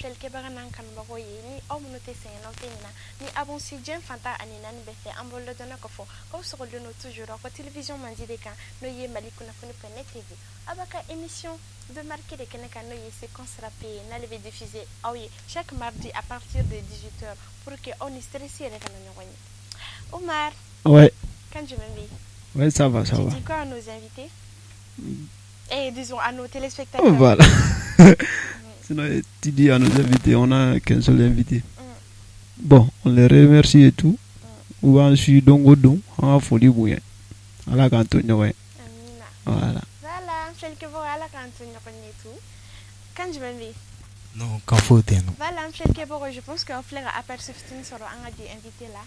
felke baganan kan bago ni o munote sen no tenina ni abon si jen fanta anina ni befe ambolo dona ko fo ko so ko no toujours ko télévision mandi de kan no ye malikuna fone pene tv abaka émission de marquer de keneka no ye séquence rapide na lever diffuser chaque mardi à partir de 18h pour que on est stressé avec un Omar. Ouais. Quand je me mets. Ouais, ça va. Tu dis quoi à nos invités? Et disons à nos téléspectateurs. Voilà. Sinon, tu dis à nos invités, on a qu'un seul invité. Bon, on les remercie et tout. Ou on suit donc on a folie bouillant. À la cantine, ouais. Voilà. Voilà, quelques fois à la cantine, et tout. Quand je me mets. Non, quand faut dire. Voilà, quelques fois, je pense qu'on fait aperçu sur un des invités là.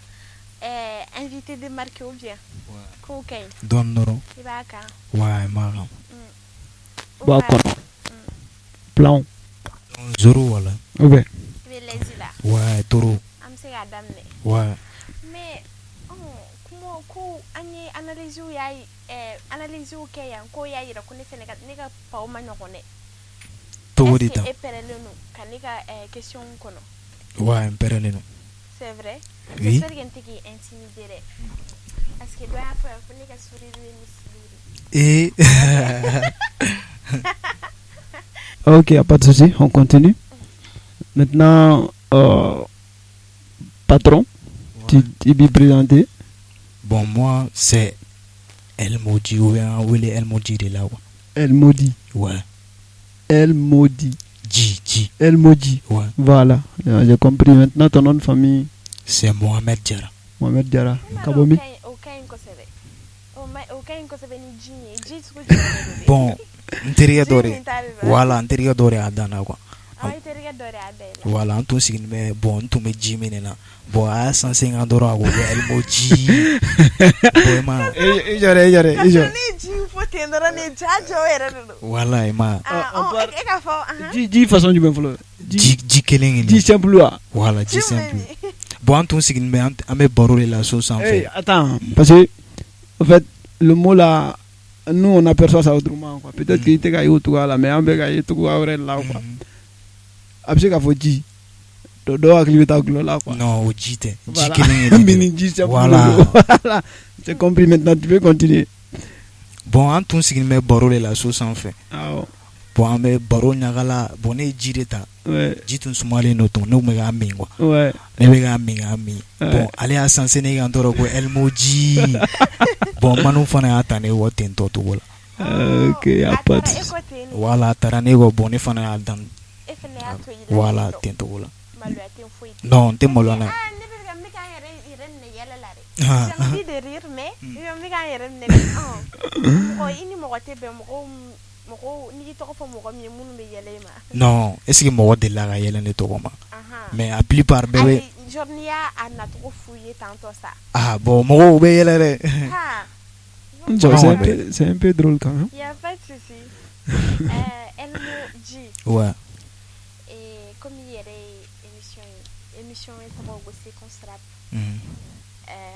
Invité de marquer ou bien. Ouais. Don Noro. Ibaka. Ouais, Maram. Bakono. Plan. Zoro wala. Ouais. Ouais, Toro. Am se adam ne. Ouais. Mais comment ko ani analyse ou yayi analyse ou kaya ko yayi ra kone Sénégal nega pa o manyo kone. To dita. Et perelenu kanika question kono. Ouais, perelenu. C'est vrai. Oui. J'espère qu'il y a qui intimidé. Parce que doit faire pour les sourire. Et ok, pas de souci, on continue. Maintenant, patron, ouais. Tu peux présenter. Bon, moi, c'est El Modi ou bien El Modi de là. El Modi. Ouais. El Modi. G. El Modi. Ouais. Voilà, j'ai compris. Maintenant, ton nom de famille. C'est Mohamed Diarra. Mohamed Diarra. Kabomi. Bon, Nterigadore. Voilà, Nterigadore à Dana. Voilà, tout ce qui me bon, tout me dit, mais non. Bon, à 150 $, El Moji. Voilà, Emma. Dis façon du même fleur. Dis Kelling. Dis simple. Voilà, dis simple. Bon, tout ce qui me a mis borolé la sauce en fait. Attends, parce que, en fait, le mot là, nous on aperçoit ça autrement. Peut-être qu'il était gaillé autour là, mais on peut gaillé tout là. Après, il faut dire. Non, au JT. Voilà. C'est compris maintenant, tu peux continuer. Bon, en tout ce qui me borolé la sauce en fait. Bon, on me borolé la bonne jireta. Jitun sumali noton, nous me gaming. Ouais. Ne gaming. Bon, allez à San Sénégal, El Moji. Bon, manu fana atane ou tento to voilà. Ok, à pas. Voilà, taranego bonne fana dan. Voilà, tento voilà. Non, t'es molona. J'ai envie de rire, mais je vais non, est-ce que moi de la yelle ne togoma? Mais à plupart bébé. Ah bon, moi obéir. C'est un peu drôle quand même. Il n'y a pas de souci. Ouais. Et comme il y a des émissions séquence rap.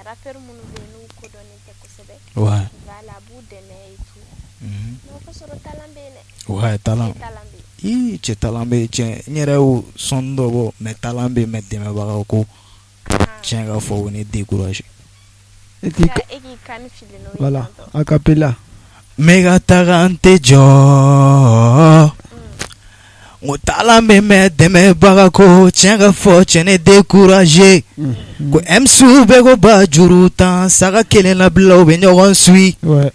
Rappeur mon nous codonné tekosebe. Ouais. Voilà, boudene et tout. Non, faut se talambe. Ouais, talambe. Ih, tu talambe, tiens, n'yereu sondobo, mais talambe met de me barako. Tiens, il faut on est découragé. Voilà, a cappella. Mega tarante jo. Talambe met de me barako. Tiens, il faut on est découragé. Ko emsu bego ba jurutan saga kelen la blo be nyogon sui ouais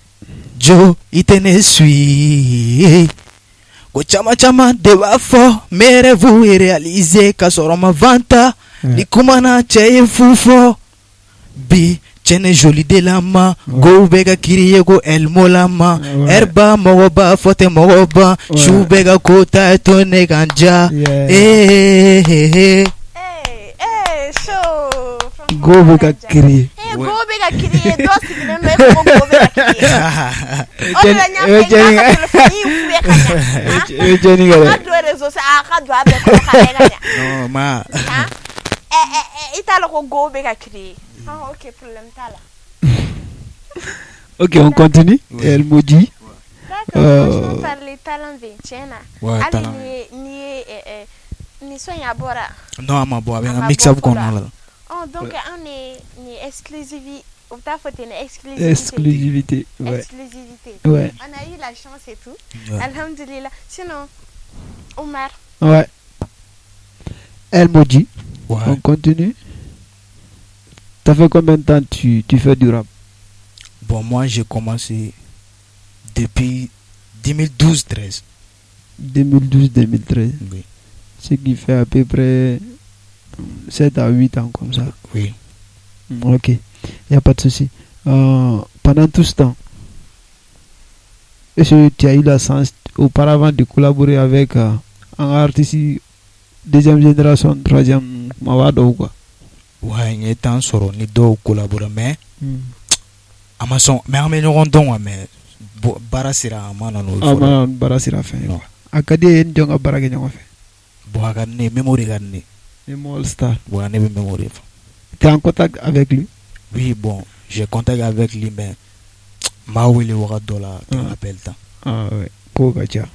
jo itene sui ko chama de ba fo mere vous réaliser ka soroma vanta ni kumana cheye fufo bi chene joli de lama go bega kiriye go el molama erba mogoba fote mogoba shu bega kota to ne ganja Go bega kiri. Go bega kiri. Dos si ne me go bega kiri. Oh la nyama nyama telefoni uwe kanya. Jenny gale. Adwa rezo sa akadwa be ko kanya. No ma. Italo ko go bega kiri. Ah OK problème tala. OK, on continue. El Moji. D'accord, on parle talent 20 Ouais, talent. Ni Ni sonya bora. Non, ama bo avec Ama un mix up bo qu'on kola. a là. Oh, donc on est ni exclusivité. Ou t'as fait une exclusivité. Exclusivité. Ouais. Exclusivité. Ouais. On a eu la chance et tout. Ouais. Alhamdulillah. Sinon, Omar. Ouais. El Moji. Ouais. On continue. Ça fait combien de temps tu fais du rap? Bon, moi j'ai commencé depuis 2012-13. 2012-2013. Oui. Ce qui fait à peu près 7 à 8 ans comme ça. Oui. Ok, il n'y a pas de souci. Pendant tout ce temps, est-ce que tu as eu la chance auparavant de collaborer avec un artiste deuxième génération, troisième Mawado ou quoi? Ouais, il y a temps sur ni deux collaborer mais Amazon mais on ɲɔgɔn dɔn wa mais baara sera a ma na n'o fɔlɔ. A ma baara sera fɛn ye. A ka di e ye ni jɔn ka baara kɛ ɲɔgɔn fɛ? Bon, a ka di ne ye Memory ka di ne ye. Memory Star. Ouais, ne bɛ Memory fɔ. Tu es en contact avec lui? Oui, bon, j'ai contact avec lui mais m'a wele wagati dɔ la tu m'appelles tant. Ah ouais, ko ka ca.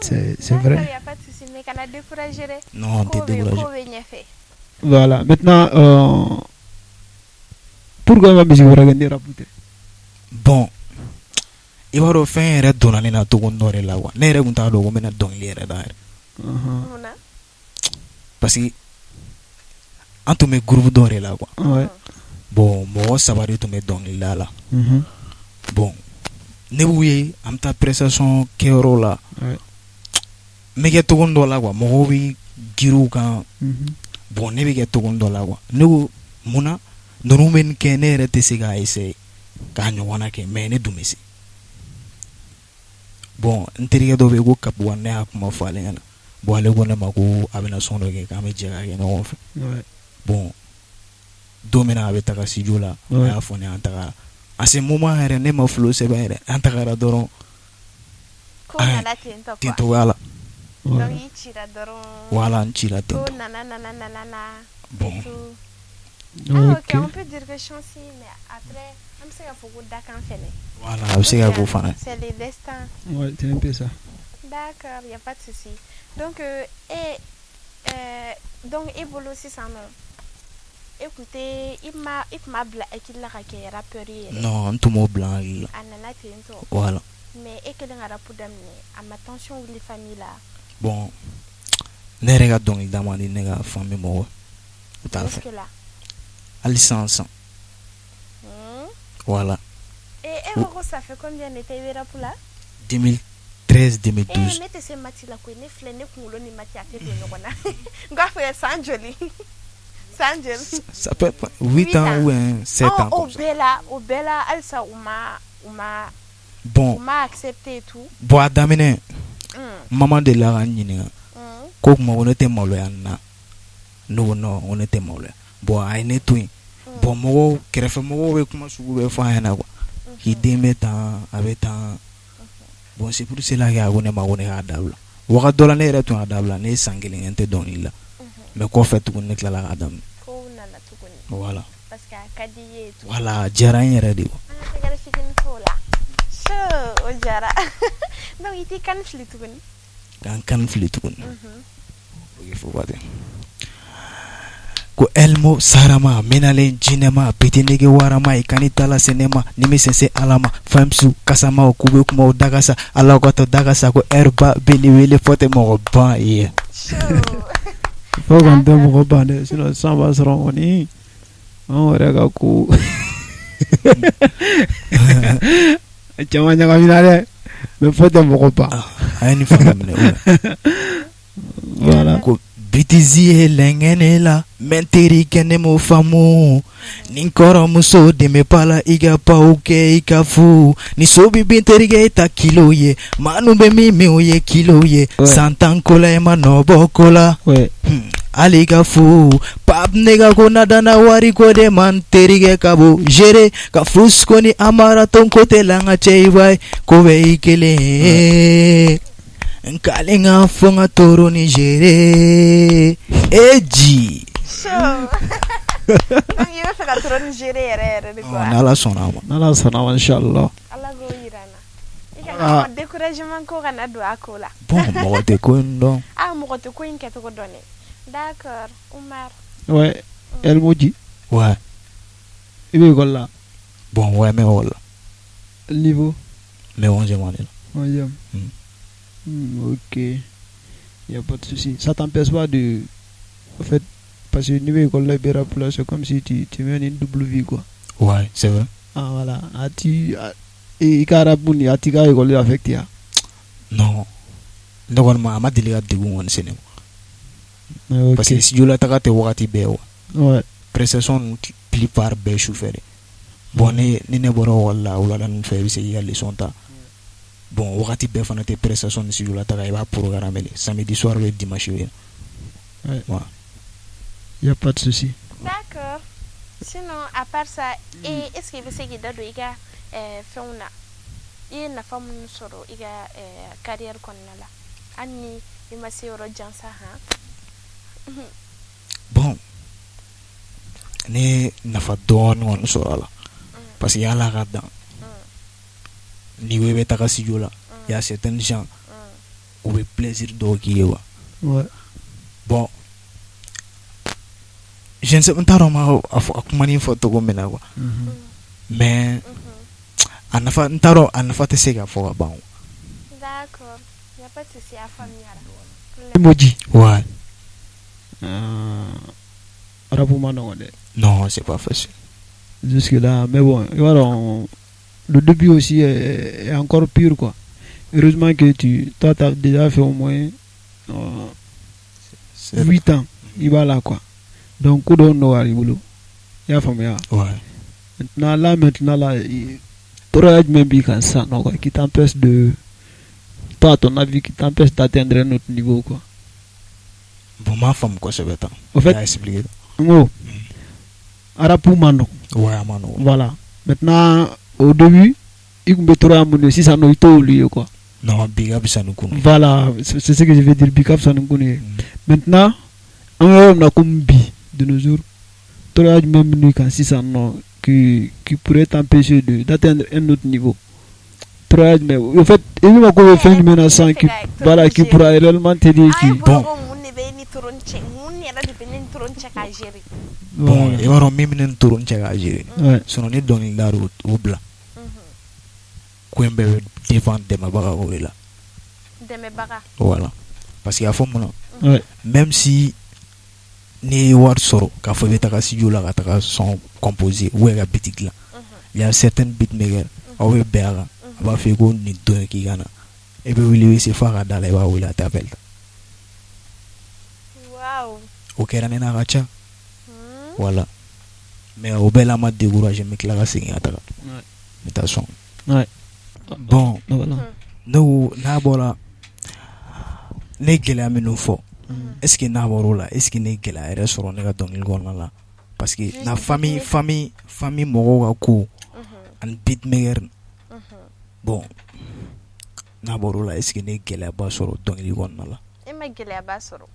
C'est vrai. Il n'y a pas de souci, mais qu'on a découragé. Non, on t'est découragé. Voilà, maintenant, pourquoi la musique va gagner rap? Bon, i b'a dɔn fɛn yɛrɛ donna ne na togo dɔ de la wa ne yɛrɛ tun t'a dɔn ko n bɛna dɔnkili yɛrɛ da yɛrɛ. Parce que an tun bɛ groupe dɔ de la quoi. Bon, mɔgɔ saba de tun bɛ dɔnkili da la. Bon, ne b'u ye an bɛ taa prestation kɛyɔrɔ la. N bɛ kɛ togo dɔ la quoi, mɔgɔw bɛ girin u kan. Bon, ne bɛ kɛ togo dɔ la quoi. Ne ko munna ninnu bɛ nin kɛ ne yɛrɛ tɛ se k'a essayer k'a ɲɔgɔnna kɛ mais ne dun bɛ se. Bon, n terikɛ dɔ bɛ yen ko Kapuwa, ne y'a kuma fɔ ale ɲɛna. Bon, ale ko ne ma ko a bɛna son dɔ kɛ k'an bɛ jɛ k'a kɛ ɲɔgɔn fɛ. Bon, don min na a bɛ taga studio la, a y'a fɔ ne an tagara. A se moment yɛrɛ ne ma flow sɛbɛn yɛrɛ, an tagara dɔrɔn. Ko nana ten tɔ quoi. Ten togoya la. Donc i cira dɔrɔn. Voilà, n cira ten tɔ. Ko nana. Bon. Ok, on peut dire que chancy, mais après, on sait qu'il faut que Dakan fait. Voilà, on sait qu'il faut faire. C'est le destin. Ouais, c'est un peu ça. D'accord, il n'y a pas de souci. Donc, et Bolo, c'est ça, non? Écoutez, il m'a blagué rappeur. Non, on tombe blanc. Voilà. Mais et que l'on a rapport d'amener à ma tension ou les familles là. Bon, ne regarde donc il demande une nègre famille moi. Tout à fait. À licence. Voilà. Et ça fait combien d'été pour là? 2013-2012. Eh, mettez ces matières là, ne flânez pour le matière à tête de nous. Faire sans joli. Sans joli. Ça peut être 8 ans ou 7 ans. Au Bella, Alsa, Ouma. Bon. Ouma accepté et tout. Bon, à Damine, maman de la Ranine, Kok on était malheureux. Non, on était malheureux. Bon, à une étoile. Bon, moi, qui refait moi, comment je pouvais faire un agua. Il démet avec un. Bon, c'est pour cela qu'il y a un maroné à Dabla. Ou à Dolane est retourné à Dabla, n'est sanguin était donné là. Mais quoi fait tout n'est que la Adam. Voilà. Parce qu'à Kadié. Voilà, Jarain est ready. So, Jara. Non, il était can flit. Can flit. Il faut voir. Ko elmo sarama menale jinema pitinege warama ikanitala senema nimi sense alama famsu kasama okube kuma dagasa ala ko dagasa ko erba beni wele fote mo ba ye faut qu'on donne mo ba de sinon ça va se rendre on rega ko chama nyanga minale me fote mo ba ayani famine voilà ko bitizie lengene la menteri kene mo famu ninkoro muso de me pala iga pauke ikafu ni sobi binterige ta kilo ye manu be mi oye kilo ye santan kola e manobo kola aliga fu pap nega ko nadana wari ko de man terige kabo jere ka frusko ni amara ton kote langa cheibai ko be ikele Nkalinga fonga toro Nigeria Eji Nala sonama inshallah. Allah go irana. encouragement ko kana do akola. Bon, mɔgɔ tɛ ko in dɔn. Ah mɔgɔ tɛ ko in kɛcogo dɔn ne. D'accord, Umar. Ouais, El Moji. Ouais. Il veut école là. Bon, ouais, mais voilà. Niveau. Mais 11e année là. 11e. Ok. Il n'y a pas de souci. Ça t'empêche pas de. En fait, parce que niveau école là, c'est comme si tu mènes une double vie quoi. Ouais, c'est vrai. Ah voilà. Et Karabouni, a tika école affecté. Non. Normalement, ma délai a dégoûté cinéma. Okay. Parce que si je la taga te wakati bɛɛ ouais. Prestation plupart bɛɛ sufɛ de. Bon ni ne bɔra wala wulada ninnu fɛ i bɛ se k'i ka leçon ta. Bon wakati bɛɛ fana tɛ prestation ni studio la taga i b'a programmer le samedi soir ou dimanche ye. Ouais. Ouais. Y a pas de souci. D'accord. Sinon à part ça, est-ce que vous savez que dans iga fauna i na famu soro iga carrière konna la anni i ma se ro jansa ha. Bon. Ne nafa dɔɔni kɔni sɔrɔ la. Parce que yala ka dan. Ni we bɛ taga studio la, il y a certains gens u bɛ plaisir dɔw k'i ye wa. Ouais. Bon. Je ne sais pas comment il faut togo mina quoi. Mais a nafa tɛ se ka fɔ ka ban. D'accord. Il y a pas de souci à famille là. Emoji. Ouais. Non, c'est pas facile. Jusque là, mais bon, le début aussi est encore pire quoi. Heureusement que toi t'as déjà fait au moins 8 ans. Il va là quoi. Donc, coup d'on doit arriver. Il y a famille. Ouais. Maintenant là, toi même bien ça, non quoi, qui t'empêche de, toi à ton avis, qui t'empêche d'atteindre un autre niveau quoi. Bon, ma femme quoi, c'est bête. En fait, expliqué. Oh, Arapou Mano. Ouais, Mano. Voilà. Maintenant, au début, il me trouve à mon si ça n'a pas oublié quoi. Non, big up ça nous connaît. Voilà, c'est ce que je veux dire, big up ça nous connaît. Maintenant, on a comme bi de nos jours. Toi même nous quand si ça non qui pourrait t'empêcher d'atteindre un autre niveau. Toi mais en fait, il m'a qu'on fait une menace qui voilà qui pourra réellement t'aider qui bon. Bon, et voilà même une tour on check à gérer. Sinon ni donne la route au blanc. Kwembe défendre de ma baga ou là. De mes baga. Voilà. Parce qu'il y a fond mon même si ni war soro ka fo beta ka studio la ka ta son composé ou ga bitik la. Il y a certaines beatmakers au bera va faire ko ni don ki gana. Et puis oui c'est fara dans les wa ou la t'appelle. Wow. OK là na racha. Voilà. Mais au bel ama décourager mais que la c'est à ta. Ouais. Attention. Ouais. Bon, voilà. Nous na bola ne gɛlɛya minnu fɔ est-ce que n'a bɔr'o la est-ce que ne gɛlɛya yɛrɛ sɔrɔ ne ka dɔnkili kɔnɔna la parce que na famille mɔgɔw ka ko ani beatmaker bon n'a bɔr'o la est-ce que ne gɛlɛyaba sɔrɔ dɔnkili kɔnɔna la e ma gɛlɛyaba sɔrɔ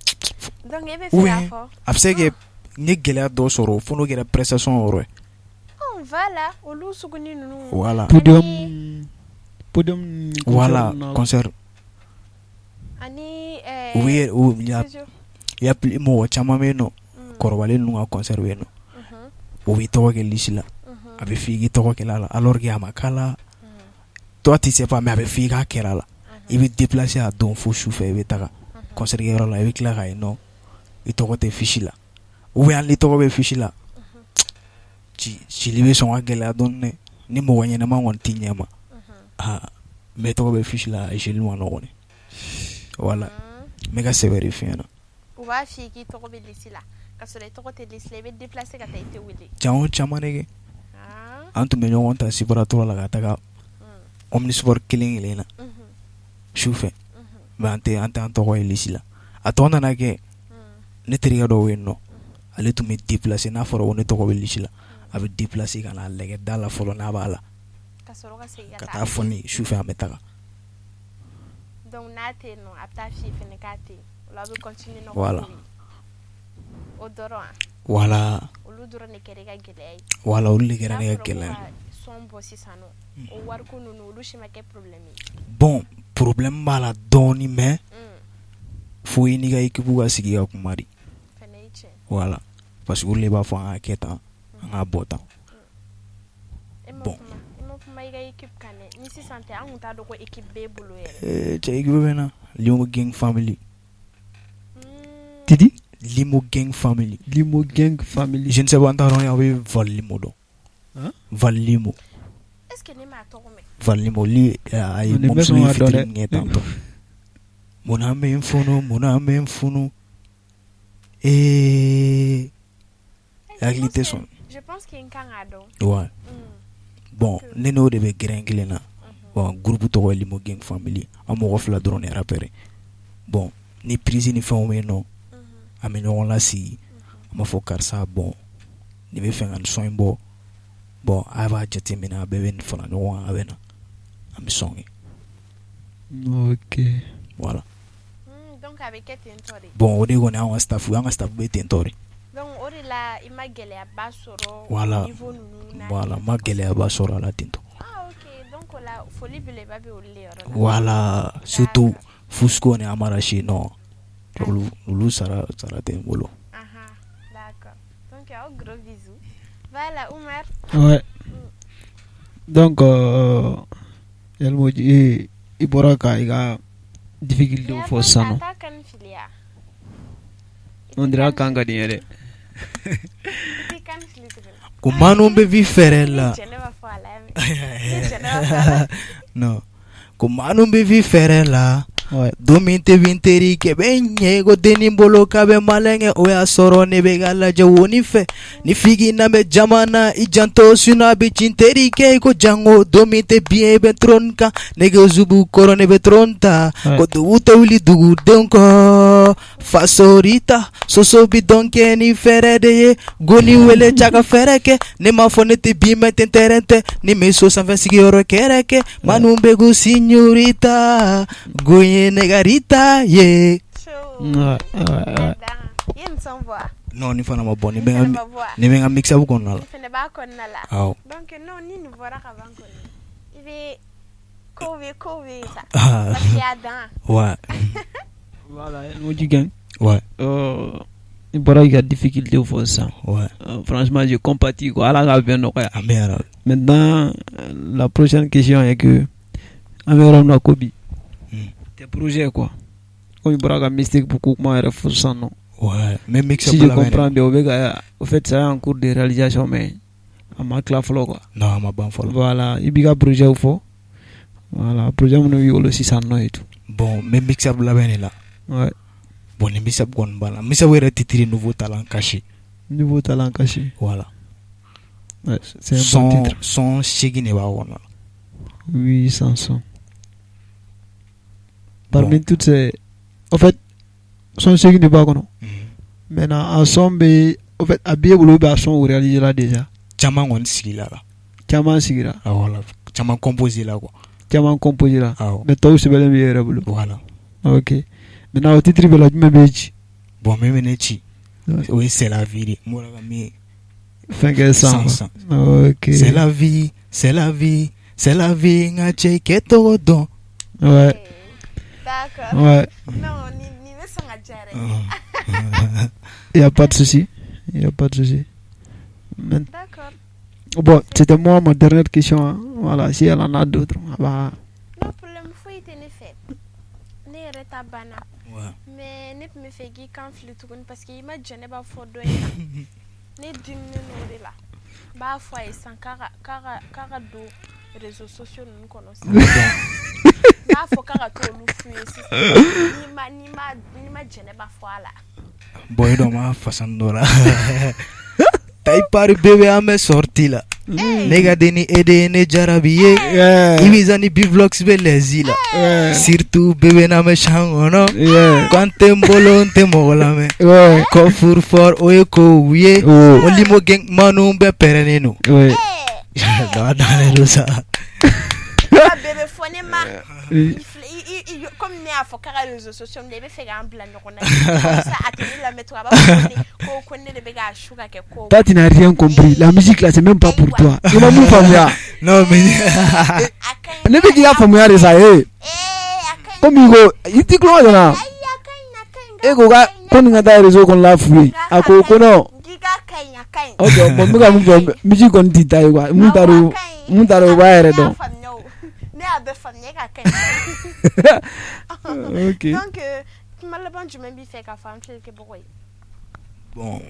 donc e bɛ fɛ k'a fɔ a bɛ se que ne gɛlɛya dɔ sɔrɔ fo n'o kɛra prestation yɔrɔ ye voilà olu suguni ninnu voilà podium voilà concert ani oui il y a plus mɔgɔ caman bɛ yen nɔ kɔrɔbalen ninnu ka concert bɛ yen nɔ o b'i tɔgɔ kɛ liste la a bɛ f'i k'i tɔgɔ kɛla la alors que a ma k'a la toi tu sais pas mais a bɛ f'i k'a kɛra la i bɛ déplacer a don fo su fɛ i bɛ taga concert kɛyɔrɔ la i bɛ tila k'a ye nɔ i tɔgɔ tɛ fiche la ou bien hali i tɔgɔ bɛ fiche la cili bɛ sɔn ka gɛlɛya dɔɔnin dɛ ni mɔgɔ ɲɛnama kɔni t'i ɲɛ ma mais tɔgɔ bɛ fiche la jeli ma nɔgɔn voilà mais ka sɛbɛn de fiɲɛ na u b'a f'i k'i tɔgɔ bɛ liste la ka sɔrɔ i tɔgɔ tɛ liste la i bɛ déplacer ka taa i tɛ wele caman caman de kɛ an tun bɛ ɲɔgɔn ta sibaratura la ka taga omnisport kelen na su fɛ mais an tɛ an tɔgɔ ye liste la a tɔ nana kɛ ne terikɛ dɔw bɛ yen nɔ ale tun bɛ déplacer n'a fɔra ko ne tɔgɔ bɛ liste la a bɛ déplacer ka na lajɛ da la fɔlɔ n'a b'a la ka taa fɔ ne su fɛ an bɛ taga donc n'a tɛ yen nɔ a bɛ taa f'i ye fɛnɛ k'a tɛ yen o la a bɛ continuer ɲɔgɔn voilà o dɔrɔn voilà olu dɔrɔn de kɛra i ka gɛlɛya ye voilà olu de kɛra ne ka gɛlɛya son bɔ sisan nɔ o wariko ninnu olu si ma kɛ problème ye bon problème b'a la dɔɔni mais faut i n'i ka équipe ka sigi ka kuma de voilà parce que olu de b'a fɔ an ka kɛ tan an ka bɔ tan bon cɛ équipe bɛ na Limo Gang Family Tidi Limo Gang Family je ne sais pas entendre on avait Val Limo dɔn Val Limo est-ce que ne m'a tɔgɔ Val Limo li a ye mɔmuso ye fitiri kɛ tantɔ mun an bɛ n funu hakili tɛ sɔn je pense que n kan k'a dɔn ouais bon ne n'o de bɛ gɛrɛn kelen na bon groupe tɔgɔ ye Limo Gang Family an mɔgɔ 2 dɔrɔn de rappeur bon ni prise ni fɛnw bɛ yen nɔ an bɛ ɲɔgɔn lasigi an b'a fɔ karisa bon ni bɛ fɛ ka nin sɔn in bɔ bon a b'a jateminɛ a bɛɛ bɛ nin fara ɲɔgɔn kan a bɛ na an bɛ sɔn kɛ ok voilà donc a bɛ kɛ ten tɔ de bon o de kɔni an ka staff bɛ ten tɔ de donc o de la i ma gɛlɛyaba sɔrɔ voilà niveau ninnu na voilà ma gɛlɛyaba sɔrɔ a la ten tɔ ok donc o la foli belebeleba bɛ olu de yɔrɔ la voilà surtout Fusco ni Amarachi non olu sara tɛ n bolo d'accord donc un gros bisou voilà Oumar ouais donc Elmoji i bɔra ka i ka difficulté fɔ sisan nɔ on dirait kan ka di n ye dɛ ko Manu bɛ vi fɛrɛ la non ko Manu bɛ vi fɛrɛ la domin tɛ vinteri kɛ bɛ ɲɛ ko denni bolo k'a bɛ malɛngɛ o y'a sɔrɔ ne bɛ ka lajɛ wo ni fɛ ni figi na bɛ jamana i janto suna bɛ cinteri kɛ i ko jango domin tɛ biɲɛ bɛ tron kan nege zubu kɔrɔ ne bɛ tron ta ko dugu tɛ wuli dugudenw kɔ fasorita soso bi dɔn kɛ ni fɛrɛ de ye goni wele ca ka fɛrɛ kɛ ne ma fɔ ne tɛ bi mɛ tɛntɛrɛn tɛ ni me so sanfɛ sigiyɔrɔ kɛrɛ kɛ Manu bɛ ko signorita goye negarita yeah non ni fana ma bon ni bɛ n ka mix up kɔnɔna la awɔ donc non ni nin bɔra ka ban kɔni i bɛ ko bɛ sa parce que a dan ouais voilà Elmoji Gang ouais i bɔra i ka difficulté fɔ sisan ouais franchement je compatis quoi ala ka bɛn nɔgɔya amen maintenant la prochaine question est que an bɛ yɔrɔ min na ko bi tes projets quoi comme il bɔra ka mistake pour ko kuma yɛrɛ fɔ sisan nɔ ouais mais mix up si je comprends bien o bɛ ka au fait c'est en cours de réalisation mais a ma tila fɔlɔ quoi non a ma ban fɔlɔ voilà i b'i ka projet fɔ voilà projet minnu b'i bolo sisan nɔ et tout bon mais mix up labɛn de la ouais bon ni mix up kɔni banna mix up yɛrɛ titre nouveau talent caché voilà ouais, c'est un son, bon titre son segin de b'a kɔnɔ oui sans son parmi toutes ces en fait son segin de b'a kɔnɔ maintenant a son bɛ en fait a b'e bolo a son réalisé la déjà caman kɔni sigila la caman sigira voilà caman composé la quoi caman composé la awɔ mais tɔw sɛbɛnlen bɛ e yɛrɛ bolo voilà ok maintenant o titre bɛ la jumɛn b'e ci bon min bɛ ne ci o ye c'est la vie de n bɔra ka min fɛn kɛ sans ok c'est la vie n ka cɛ i kɛ tɔgɔ dɔn ouais d'accord ouais non ni bɛ sɔn ka diya dɛ il y a pas de souci d'accord bon c'était moi ma dernière question hein. Voilà si elle en a d'autres bah non problème foyi tɛ ne fɛ ne yɛrɛ ta banna mais ne tun bɛ fɛ k'i kan fili tuguni parce que i ma jɛn ne b'a fɔ dɔ in na ne diminen n'o de la n b'a fɔ a ye sisan k'a ka don réseaux sociaux ninnu kɔnɔ sisan n b'a fɔ k'a ka t'olu f'u ye sisan n'i ma jɛn ne b'a fɔ a la bon i dɔn ma façon dɔ la tayi pari bébé an bɛ sorti la ne ka denni e de ye ne jarabi ye Ibiza ni Bivlox bɛ lɛzi la surtout bébé n'an bɛ champ kɔnɔ ko an tɛ n bolo n tɛ mɔgɔ lamɛn ko furu fort o ye kow ye o Limo Gang Manu bɛɛ pɛrɛnnen don dɔ dalen don sa bébé fɔ ne ma comme ne y'a fɔ k'a ka réseaux sociaux i bɛ fɛ k'an bila ɲɔgɔn na comme ça a tɛ ne lamɛn tugun a b'a fɔ ko ne de bɛ k'a su ka kɛ ko toi tu n'as rien compris la musique là c'est même pas pour toi i ma mun faamuya non mais ne bɛ k'i ka faamuya de sa a comme il dit quoi là e ko ga ko ni ngata réseau kon la foué ako ko no ok bon muga mu fo mi ji kon di tay quoi mu taru ba yere do ne abe famille ka kan ok donc malaban jumen bi fait ka fam tel ke boy bon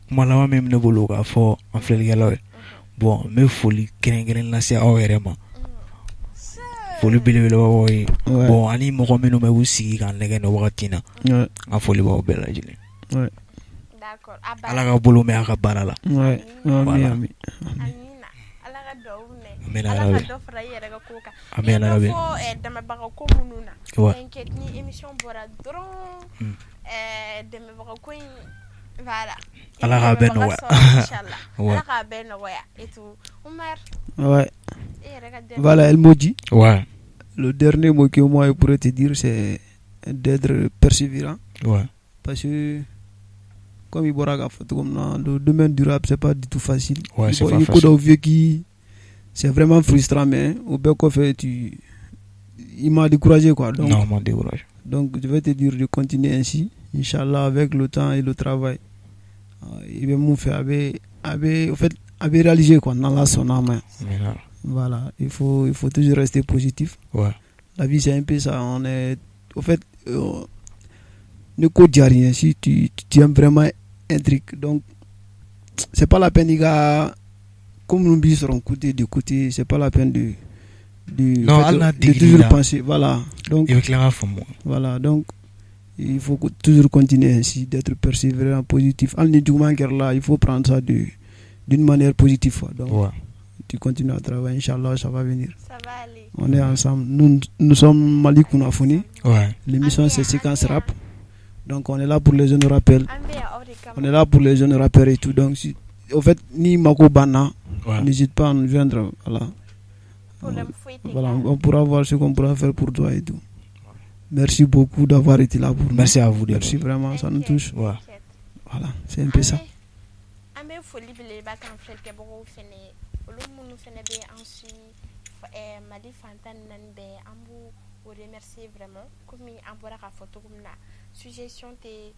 malawa même ne bolo ka fo en frère galo bon me foli keren la se aw yere ma foli bele woy bon ani mo ko meno me wusi kan lege no wakatina a foli ba bela jile d'accord ala ka bolo me aka barala ouais ami amina ala ka do ne amina ala rabi ka do fra yere ka koka amina rabi fo dama ba ko mununa enquête ni émission bora dron dama ba ko voilà ala ka ben wa inchallah ala ka ben wa et tout Omar ouais voilà elle me dit ouais le dernier mot que moi je pourrais te dire c'est d'être persévérant ouais parce que comme il boira comme dans le domaine durable c'est pas du tout facile ouais c'est pas facile facile vieux qui c'est vraiment frustrant mais au bec au fait il m'a découragé quoi donc non m'a découragé donc je vais te dire de continuer ainsi inchallah avec le temps et le travail il va me faire au fait réaliser quoi dans la son âme voilà il faut toujours rester positif ouais la vie c'est un peu ça on est au fait ne code rien si tu aimes vraiment un truc donc c'est pas la peine les gars comme nous dit sur un côté de côté c'est pas la peine de toujours penser voilà donc voilà donc il faut toujours continuer ainsi d'être persévérant positif là il faut prendre ça d'une manière positive donc ouais. Tu continues à travailler inchallah ça va venir ça va aller on est ensemble nous sommes Malik Kounafouni ouais l'émission c'est séquence rap donc on est là pour les jeunes rappels on est là pour les jeunes rappeurs et tout donc si au fait ni Mako Bana n'hésite pas à nous joindre voilà on pourra voir ce qu'on pourra faire pour toi et tout merci beaucoup d'avoir été là pour nous merci à vous merci vraiment ça nous touche ouais. Voilà c'est un peu ça Mali Fantan Nanbe Ambu vous remercier vraiment comme Ambora ka photo comme na suggestion te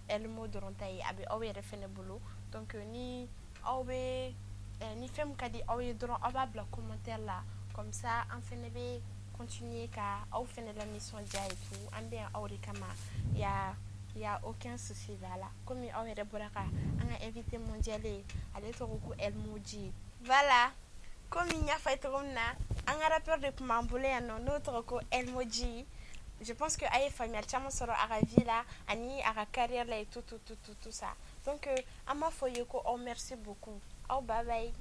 elmo dorontayi abi awe refene bolo donc ni awe ni fem kadi awe doron ababla commentaire là comme ça en fenebe continuer ka aw fene la mission dia et tout ambe awri kama y a aucun souci voilà comme awe reboraka anga invité mondial ale to ko elmoji voilà comme il y a fait un rappeur de Pumambule notre ko Elmoji je pense que aye famille chama soro aravi là ani ara carrière là et tout ça donc ama foyeko oh merci beaucoup oh bye bye